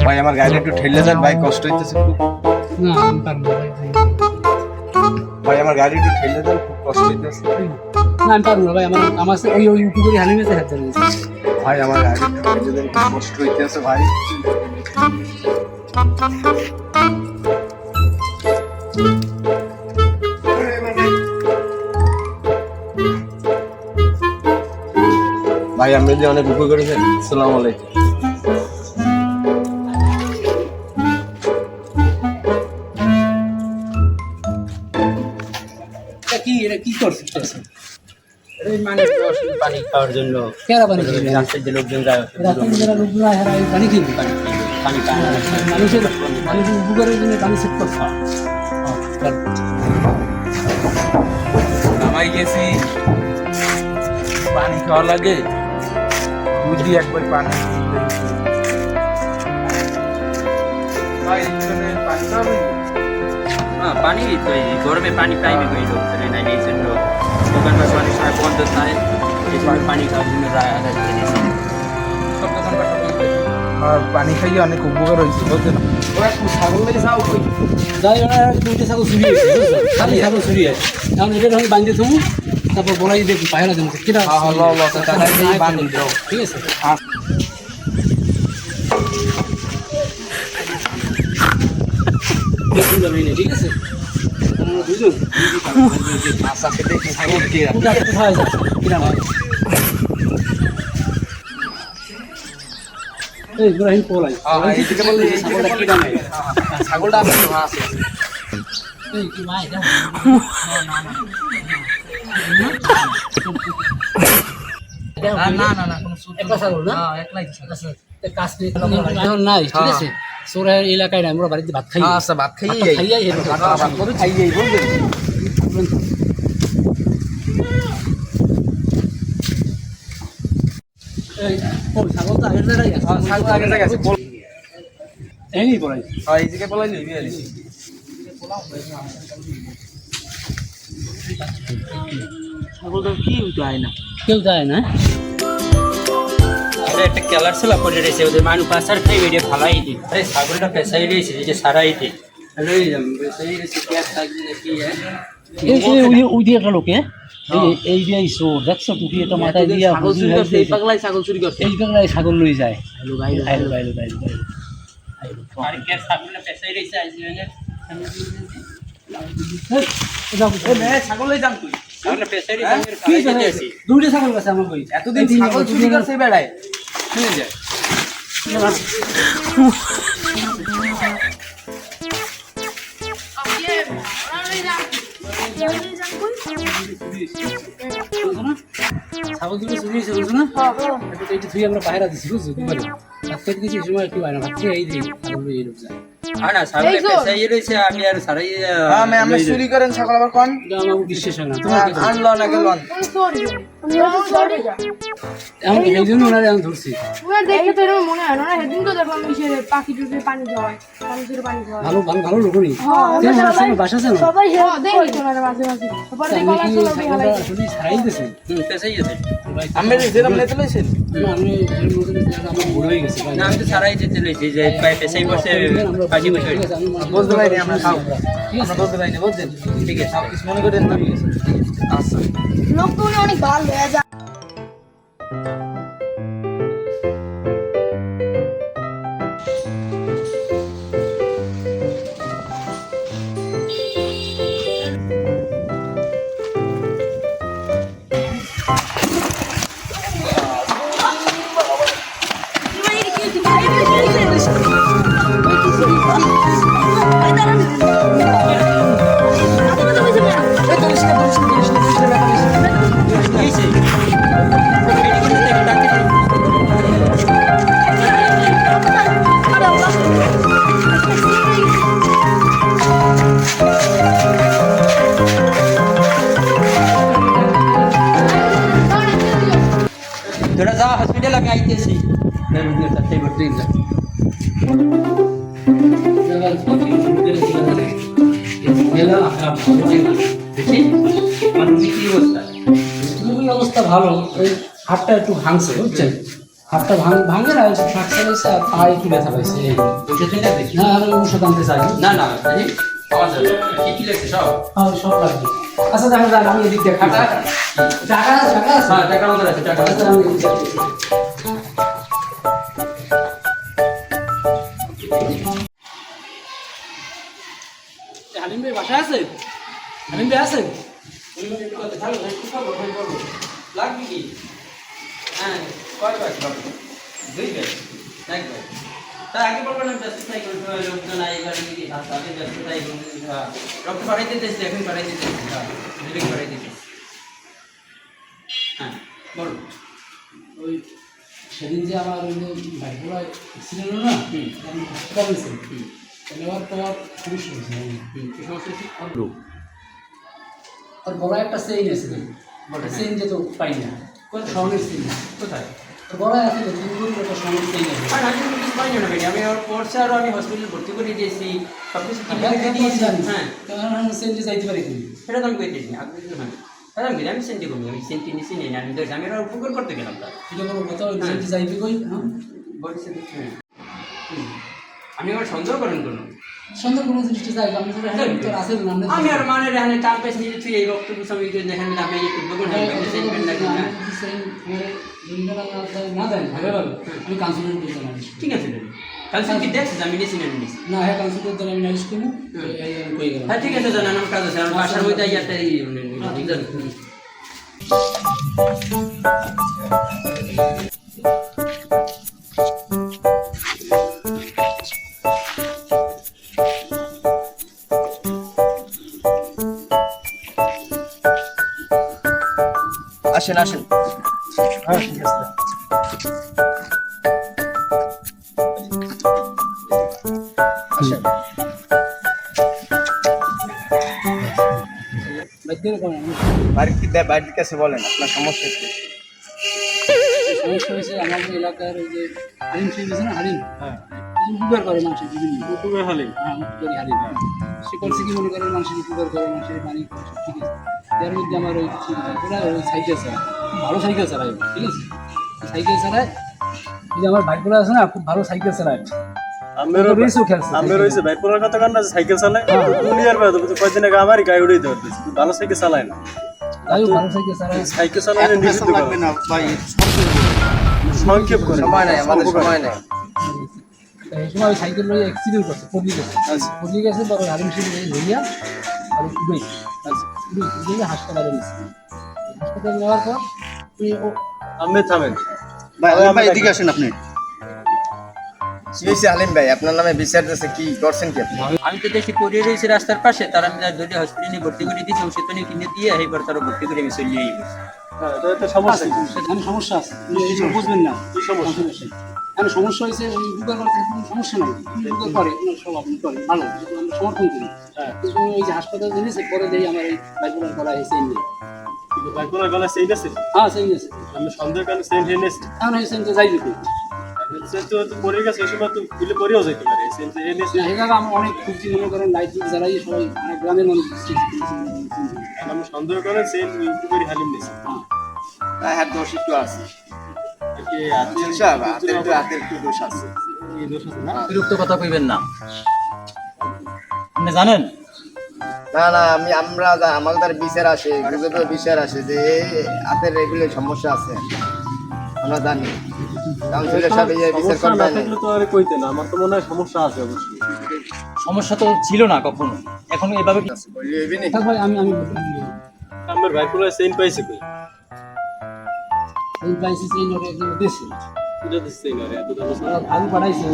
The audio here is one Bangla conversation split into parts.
ভাই আমার গাড়ি একটু ঠেলে দেন ভাই, কষ্ট হইতেছে খুব। না আমি পারবো না ভাই। ভাই আমার গাড়ি একটু ঠেলে দেন, খুব কষ্ট হইতেছে। না আমি পারবো না ভাই, আমার ওই ইউটিউবের হালিমেতে হাত ধরে দিয়েছে। ভাই আমার গাড়ি একটু ঠেলে দেন, খুব কষ্ট হইতেছে ভাই। ভাই আপনি যে অনেক উপকার করেছেন। আসসালামু আলাইকুম। এটা কি করছিস? এই মানে পানি খাওয়ার জন্য কেরা পানি কিনবে? রাস্তায় যে লোকজন যায় রাত্রে যারা লোকগুলো হেরা এই পানি কিনবে। পানি পায় না। মানুষের উপকারের জন্য পানি সেট করছে। নামাই গেছি, পানি খাওয়া লাগে, বুঝি একবার পানি ভাই এখানে পানি খাবে। হ্যাঁ পানি তো এই গরমে পানি পাইবে কই লোকজন নাই, এই জন্য দোকানপাট অনেক সময় বন্ধ থাকে, এই সময় পানি খাওয়ার জন্য সব দোকানপাট আর পানি খাইয়ে অনেক উপকার হয়েছে বুঝছেন। ও একটু ছাগল লেগে যাও কই যাই ওরা দুইটা ছাগল চুরি হয়েছে, খালি ছাগল চুরি হয়েছে। এখন এটা আমি বাঁধতে থাকবো, তারপর বলাই দেখি পায়রা দেবো কিনা। ঠিক আছে ঠিক আছে দুজন কোথায় যাচ্ছে কিনা ভাই? এই ইব্রাহিম পোলাই ছাগলটা কিনা নেই, ছাগলটা আছে। এই কি ভাই না একলা ছাগল না? কাজ এখন নাই, ঠিক আছে চোরের এলাকায় নাই, আমরা বাড়িতে ভাত খাই। আচ্ছা ভাত খাইয়ে খাইয়াই খাইয়ে বলবেন। ছাগল তো আগের জায়গায় আছে, ছাগল আগে জায়গা আছে। এই পড়াই এই দিকে বলাই নিবি আলিছি। ছাগলটা কি উঠে আয় না। কেউ যায় না। এটা একটা কেলার ছিল পড়ে রয়েছে, ওদের মানুষ পাশার খাই বেরিয়ে ফালাই দিই। আরে ছাগলটা পেশাই রয়েছে, এই যে সারাই দিই পেশাই রয়েছে, গ্যাস থাকবে নাকি ওই দিয়ে একটা লোকে এই দিয়ে চোর দেখছো টুপি এটা মাথায় দিয়ে এই পাগলাই ছাগল চুরি করছে। এই পাগলায় ছাগল লই যায়। আর গ্যাস ছাগলটা পেশাই রয়েছে ছাগল লই যান তুই। ছাগলটা পেশাই রয়েছে দুইটা ছাগল আছে আমার বই। এতদিন ছাগল চুরি করছে বেড়ায় শুনে যায়। ছাগল দুটো চুরি হয়েছে বুঝছো না? এইটা তুই আমরা বাইরে দিছি বুঝছো কি বলে ভাত খেতে গেছি সময় একটু হয় না, ভাত খেয়ে এই দিই ছাগল এই লোক যায়। হ্যাঁ না ছাগলে পেশাই রয়েছে, আমি আর সারাই আপনি চুরি করেন ছাগল আবার কোন আমার বিশ্বাস হয় না। তোমার কি আনলো না গেল এমন এই জন্য ওনারে আমি ধরছি। দেখে তো এরকম মনে হয় না, সেদিন তো দেখলাম ইসের পাখি টুপি পানি খাওয়ায়, মানুষের পানি খাওয়ায়। ভালো লোক নেই বাসা আছে না? সবাই দেখি তো না মাঝে মাঝে তারপর দেখো না চলো বিহালাই আসলে ছাড়াই দিয়েছে। পেশাই আছে। আমি যেরকম নেতে লইছেন আমি আমার বড় হয়ে গেছে ভাই। না আমি তো সারাই যেতে লইছি যে পেশাই বসে কাজী বসে বুঝতে পারিনি আমরা খাও আমরা বলতে পারিনি বুঝছেন। ঠিক আছে সব কিছু মনে করেন না। আচ্ছা লোক তো অনেক ভালো হয়ে যায়। এই তাই ভর্তি যা অবস্থা ভালো, ওই হাতটা একটু ভাঙছে বুঝছেন, হাতটা ভাঙে না, ফ্র্যাকচার হয়েছে আর পা একটু ব্যথা পাইছে। না আমি ওষুধ আনতে চাই না না কি কি লাগছে সব? সব লাগবে। আচ্ছা দেখা যাক, আমি এদিক দিয়ে টাকা টাকা টাকা আছে, হ্যাঁ টাকা আমাদের আছে, টাকা আচ্ছা, আমি এদিক দিয়ে হালিম ভাই বাসায় আছে? হালিম ভাই আছে? লাগবে কি? হ্যাঁ কয় ব্যাগ লাগবে? 2 ব্যাগ, 1 ব্যাগ। তার আগে বলবেন আমি ব্যস্ত থাকি, লোকজন আই গাড়ি দিকে হাতে ব্যস্ত থাকি, রক্ত পাঠাই দিতেছি, এখন পাঠাই দিতেছি, হ্যাঁ ডিলিং পাঠাই দিতেছি। হ্যাঁ বলুন। ওই সেদিন যে আমার ওই বাইকগুলো অ্যাক্সিডেন্ট হলো না, আমি হসপিটাল গেছি, নেওয়ার পর সমস্যা হয়েছে। কি সমস্যা হচ্ছে? আর গলায় একটা চেইন আছে, চেইন যে তো পাই না, স্বর্ণের চেইন কোথায়? গলায় আছে তো 3 কোটি টাকা স্বর্ণের চেইন আছে। আর আমি কিছু পাই না ম্যাডাম, আমি ওর পড়ছে আর আমি হসপিটালে ভর্তি করে দিয়েছি, সব কিছু হ্যাঁ চেইন যে যাইতে পারি তুমি, সেটা তো আমি করে দিয়েছি। আপনি হ্যাঁ তাহলে আমি আমি সেন্টি করি, আমি সেন্টি নিচ্ছি নিয়ে আমি তো আমি আর উপকার করতে গেলাম তার এটা কোনো কথা, ওই চেইন যে যাইতে কই, হ্যাঁ বলছেন। আপনি আমার সন্দেহ করেন কোনো? সুন্দর কোনো জিনিসটা যাই, আমি তো আছে না, আমি আর মানে রেহানে টান পেস নিয়ে তুই এই রক্ত আমি দেখেন আমি এই একটু দেখুন না দেন ভাবে ভাবে আমি কাউন্সিলের বলতে নালিশ। ঠিক আছে কালকে কি দেখছিস আমি নিয়েছি না নিয়েছি না, হ্যাঁ কাউন্সিলের দ্বারা আমি নালিশ করি, এই আমি কই গেলাম। হ্যাঁ ঠিক আছে জানান আমার কাজ আছে, আমার বাসার মধ্যে একটা আসেন আসেন। হ্যাঁ ঠিক আছে। আসেন। বাড়ির কাছে বলেন আপনার সমস্যা কি? সমস্যা হয়েছে আমাদের এলাকার ওই যে হালিম সেই আছে না, হালিম হ্যাঁ উপকার করে মানুষের বিভিন্ন কুকুরের হালিম। হ্যাঁ উপকারী হালিম, সে করছে কি মনে করেন মানুষের উপকার করে, মানুষের পানি করে, সব ঠিক আছে। তার মধ্যে আমার ওই ওই সাইকেল চালায়, ভালো সাইকেল চালায়, ঠিক আছে সাইকেল চালায়, এই যে আমার বাইকগুলো আছে না খুব ভালো সাইকেল চালায়, রেসও খেলছে। আমি রয়েছে ভাই পুরো কথা কান্না সাইকেল চালায় দুনিয়ার বাইরে তো কয়েকদিন আগে আমারই গায়ে উড়ে দেওয়ার দিয়েছে, ভালো সাইকেল চালায় না। তাই ভালো সাইকেল চালায়, সাইকেল চালানো নিষিদ্ধ লাগবে না ভাই, সংক্ষেপ করে সময় নাই আমাদের, সময় নাই। এই সময় সাইকেল লইয়া অ্যাক্সিডেন্ট করছে, পড়লি গেছে, পড়লি গেছে, পরে হালিম সিং লইয়া আর উড়ে উড়ে হাসপাতালে নিয়েছে। হাসপাতালে নেওয়ার পর আমি থামেন ভাই আলিম ভাই এদিকে আসেন আপনি। কি হয়েছে আলিম ভাই, আপনার নামে বিচার দিয়েছে, কি করছেন কি আপনি? আমি তো দেখি পড়িয়ে রয়েছে রাস্তার পাশে, তার আমি ধরে হসপিটালে ভর্তি করে দিয়েছি, ওষুধ পানি কিনে দিয়ে এইবার তারা ভর্তি করে আমি চলিয়ে সমস্যা কি? আমি সমস্যা আছে, এইসব বুঝবেন না, কি সমস্যা? আমি সমস্যা হয়েছে ওই উপকার করতে কোনো সমস্যা নেই, উপকার করে সব আপনি করে ভালো, আমরা সমর্থন করি। কিন্তু ওই যে হাসপাতালে দিয়েছে পরে যেই আমার এই বাইকুলার করা হয়েছে এই নিয়ে, বাইকুলার গলা সেই আছে হ্যাঁ সেই নিয়েছে, আমি সন্দেহ কারণে সেন্ট এনেছি কারণ হয়েছে তো যাই দিতে তো পড়ে গেছে, এই সময় তো দিলে পরেও যেতে পারে সেন্ট এনেছি। এই জায়গা আমার অনেক খুঁজছি, মনে করেন লাইট জ্বালাই সবাই অনেক গ্রামের মানুষ আমি সন্দেহ করেন সেন্ট উপকারী হালিম নিয়েছি। হ্যাঁ দোষ একটু আছে, হাতের একটু দোষ আছে। এই দোষ আছে না? বিরক্ত কথা কইবেন না, আপনি জানেন না না আমাদের বিচার আসে, গুজবের বিচার আসে যে হাতের এগুলো সমস্যা আছে, আমরা জানি। কাউন্সিলর সাহেব এই বিচার সমস্যা না করবেন। থাকলে তো আর কইতে না, আমার তো মনে হয় সমস্যা আছে অবশ্যই। সমস্যা তো ছিল না কখনো, এখন এভাবে ভাই আমি আমার বাইকুলার সেন্ট পাইছে কই? এই প্রাইসে সেই নোট একদম দেশে এটা দিচ্ছে না রে, এত দাম আছে। ভালো পাঠাইছে,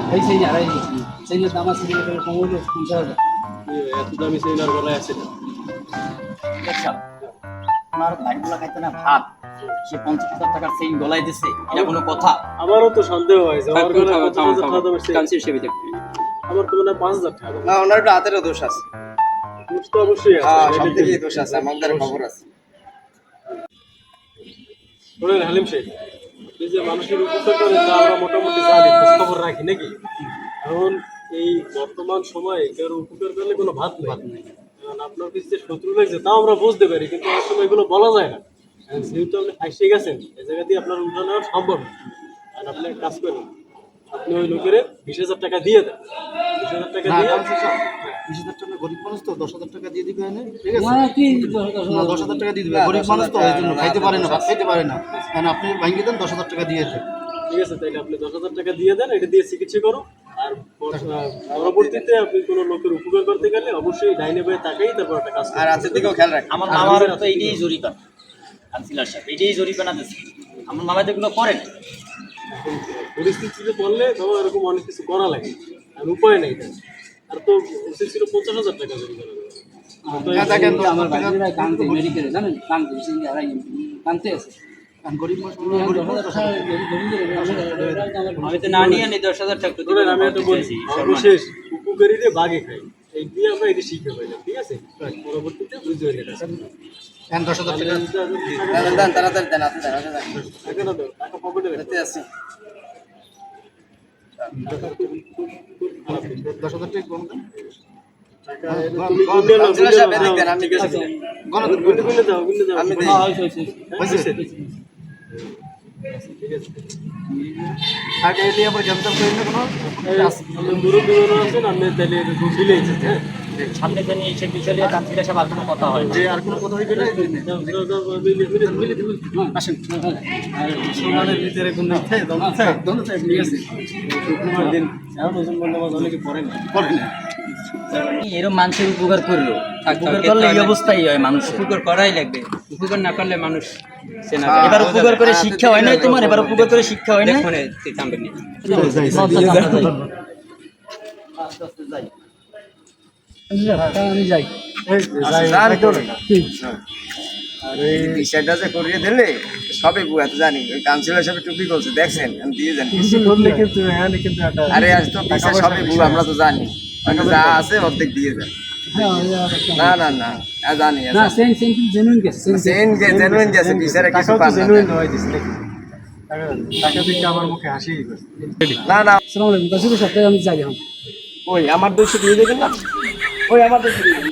সেই সেই হারাই দিয়েছি, সেই দাম আছে কম হইলো 50,000। এত দামি সেন্ট আর গলায় আছে না। আচ্ছা আমার ভাইগুলা খাইতে না ভাত, সে 50,000 টাকার চেইন গলায় দিছে, এটা কোনো কথা? আমারও তো সন্দেহ হয়েছে আমার গলায় 50,000 টাকা দামের চেইন। কাউন্সিল সেবিতে আমার তো মনে হয় 5,000 টাকা। না ওনার একটু হাতেরও দোষ আছে, দোষ তো অবশ্যই হ্যাঁ আছে। সব দিকেই দোষ আছে, আমাদের খবর আছে। বলেন হালিম শেখ, এই যে মানুষের উপকার করে তা আমরা মোটামুটি জানি, খোঁজ খবর রাখি নাকি? এখন এই বর্তমান সময়ে কেউ উপকার করলে কোনো ভাত নেই। কারণ আপনার কিছু যে শত্রু লাগছে তাও আমরা বুঝতে পারি, কিন্তু অনেক সময় এগুলো বলা যায় না। আর যেহেতু আপনি ফাঁসিয়ে গেছেন, এই জায়গা দিয়ে আপনার উঠে নেওয়া সম্ভব না। আর আপনি এক কাজ করেন, আপনি ওই লোকের 20,000 টাকা দিয়ে দেন। 20,000 টাকা দিয়ে 20,000 টাকা গরিব মানুষ তো 10,000 টাকা দিয়ে দিবে এনে, ঠিক আছে? না কি না 10,000 টাকা দিয়ে দিবে, গরিব মানুষ তো এই জন্য খাইতে পারে না, ভাত খাইতে পারে না। কারণ আপনি ভাঙিয়ে দেন 10,000 টাকা দিয়ে দেন। ঠিক আছে, তাইলে আপনি 10,000 টাকা দিয়ে দেন, এটা দিয়ে চিকিৎসা করো। আর পরবর্তীতে আপনি কোনো লোকের উপকার করতে গেলে অবশ্যই ডাইনে বয়ে তাকাই তারপর একটা কাজ আর রাতের দিকেও খেয়াল রাখি। আমার মামার তো এইটাই জরিপানা, কাউন্সিলর সাহেব এইটাই জরিপানা দিচ্ছে। আমার মামা যেগুলো করেন এখন পরিস্থিতিতে পড়লে তখন এরকম অনেক কিছু করা লাগে, আর উপায় নেই তার। আর তো উচিত ছিল 50,000 টাকা জরিমানা দেওয়া। কিন্তু আমার ভাইয়েরা কানতে মেডিকেলে জানেন কানতে কানতে আছে কারণ গরিব মানুষ আমি তো না নিয়ে নি 10,000 টাকা তো ধরেন আমি একটা বলছি, সর্বশেষ উপকারীরে বাগে খাই, এই দিয়ে আমরা এটি শিখতে পাইলাম, ঠিক আছে? পরবর্তীতে বুঝতে পারি এটা। 10,000 টাকা দেন তাড়াতাড়ি দেন, আপনি দেন, আপনি দেন। টাকা না দাও, টাকা পকেটে রেখো। যেতে আসি। 10,000 টাকা কম দেন। টাকা তুমি গুনলে নাও, কাউন্সিলর সাহেব, এদিক দেন, আমি ঠিক আছে। দিচ্ছি। গুনলে দাও, গুনলে দাও। আমি দিই। ঠিক আছে। টাকা এলে আবার গ্যামজাম করেন না কোনো? আপনি মুরব্বী মানুষ আছেন, আপনি তাহলে দিলেই যেতে, হ্যাঁ? সামনে জানি সে বিষয় নিয়ে কাউন্সিলর সাহেব আর কোনো কথা হয় যে আর কোনো কথা হইবে না এই জন্য। আসেন মুসলমানের ভিতরে কোনো ইচ্ছে দোনো চাই ঠিক আছে। শুক্রবার দিন এখন ওজন বন্ধ অনেকে পড়ে না। এরকম মানুষের উপকার করলো, উপকার করলে এই অবস্থাই হয় মানুষ। উপকার করাই লাগবে, উপকার না করলে মানুষ এবার উপকার করে শিক্ষা হয় নাই তোমার, এবার উপকার করে শিক্ষা হয় নাই। আমি যাই যান তো। এই বিষয়টা যে করিয়ে দিলে সবই বুয়া তো জানি। ওই কাউন্সিলর সাহেব টুপি করছে, দেখছেন? আমি দিয়ে জানি। করলে কিন্তু হ্যাঁ কিন্তু একটা আরে আজ তো বিষয় সবই বুয়া, আমরা তো জানি। ওখানে যা আছে অর্ধেক দিয়ে দেন। না না না, জানি না সেন সেন জেনুইন গেছে জেনুইন গেছে, বিষয়টা কিছু টাকাও তো পান না। জেনুইন হয় দিস নাকি? টাকা দিকে আমার মুখে হাসি করছে। না না, আসসালামু আলাইকুম কাছে সপ্তাহে আমি যাই এখন ওই আমার 200 দিয়ে দেবেন না? ওই আমার 200 দিয়ে দেবেন।